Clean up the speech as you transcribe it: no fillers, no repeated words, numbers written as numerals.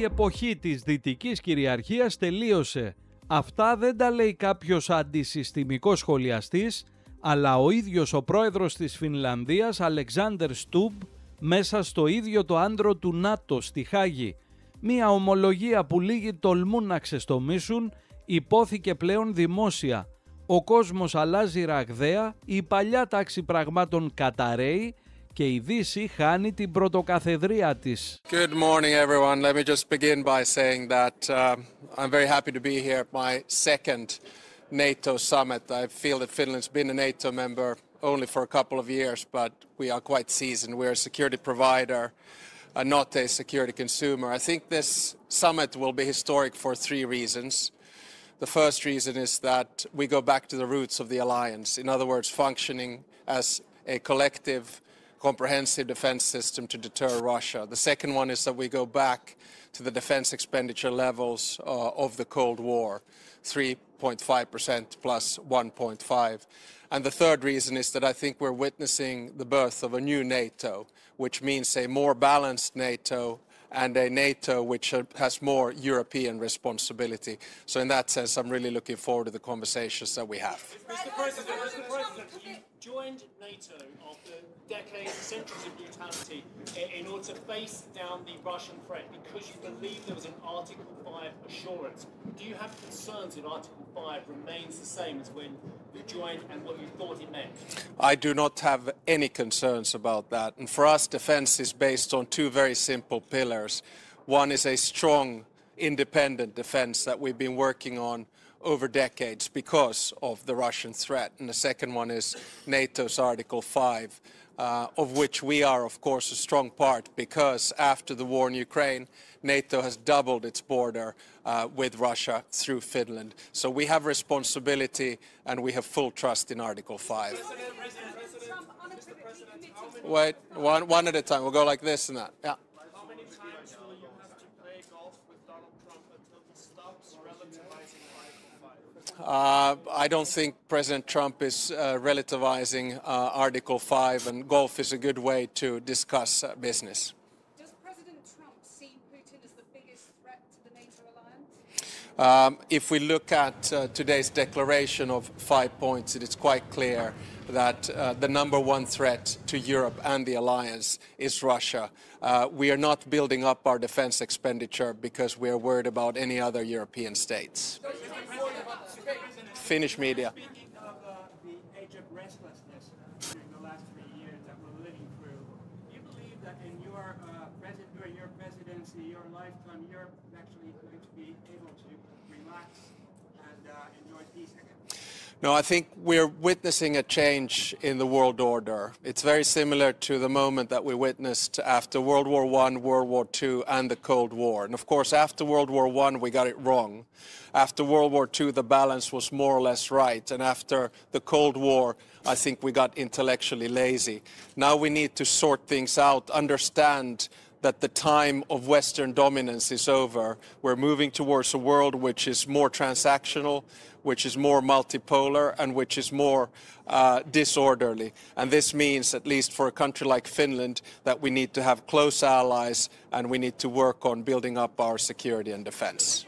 εποχή της δυτικής κυριαρχίας τελείωσε. Αυτά δεν τα λέει κάποιος αντισυστημικός σχολιαστής, αλλά ο ίδιος ο πρόεδρος της Φινλανδίας, Αλεξάντερ Στουμπ, μέσα στο ίδιο το άντρο του Νάτο στη Χάγη. Μία ομολογία που λίγοι τολμούν να ξεστομίσουν, υπόθηκε πλέον δημόσια. Ο κόσμος αλλάζει ραγδαία, η παλιά τάξη πραγμάτων καταραίει και η Δυση χάνει την πρωτοκαθεδρία της. Good morning everyone. Let me just begin by saying that I'm very happy to be here at my second NATO summit. I feel that Finland's been a NATO member only for a couple of years, but we are quite seasoned. We're a security provider, not a security consumer. I think this summit will be historic for three reasons. The first reason is that we go back to the roots of the alliance. In other words, functioning as a collective, comprehensive defense system to deter Russia. The second one is that we go back to the defense expenditure levels of the Cold War, 3.5% plus 1.5%. And the third reason is that I think we're witnessing the birth of a new NATO, which means a more balanced NATO and a NATO which has more European responsibility. So in that sense, I'm really looking forward to the conversations that we have. Mr. President, you joined NATO after decades, centuries of brutality in order to face down the Russian threat because you believe there was an Article 5 assurance. Do you have concerns that Article 5 remains the same as when you joined and what you thought it meant? I do not have any concerns about that. And for us, defense is based on two very simple pillars. One is a strong, independent defense that we've been working on over decades because of the Russian threat. And the second one is NATO's Article 5, of which we are, of course, a strong part because after the war in Ukraine, NATO has doubled its border with Russia through Finland. So we have responsibility and we have full trust in Article 5. Wait, one at a time. We'll go like this and that. Yeah. How many times will you have to play golf with Donald Trump until he stops relativizing Article 5? I don't think President Trump is relativizing Article 5, and golf is a good way to discuss business. Does President Trump see Putin as the biggest threat to the NATO alliance? If we look at today's declaration of 5 points, it is quite clear that the number one threat to Europe and the alliance is Russia. We are not building up our defense expenditure because we are worried about any other European states. Finnish media. Speaking of the age of restlessness during the last 3 years that we're living through, do you believe that in during your presidency, your lifetime, you're actually going to be able to relax and enjoy peace again? No, I think we're witnessing a change in the world order. It's very similar to the moment that we witnessed after World War I, World War II, and the Cold War. And of course, after World War I, we got it wrong. After World War II, the balance was more or less right. And after the Cold War, I think we got intellectually lazy. Now we need to sort things out, understand that the time of Western dominance is over. We're moving towards a world which is more transactional, which is more multipolar, and which is more disorderly. And this means, at least for a country like Finland, that we need to have close allies and we need to work on building up our security and defense.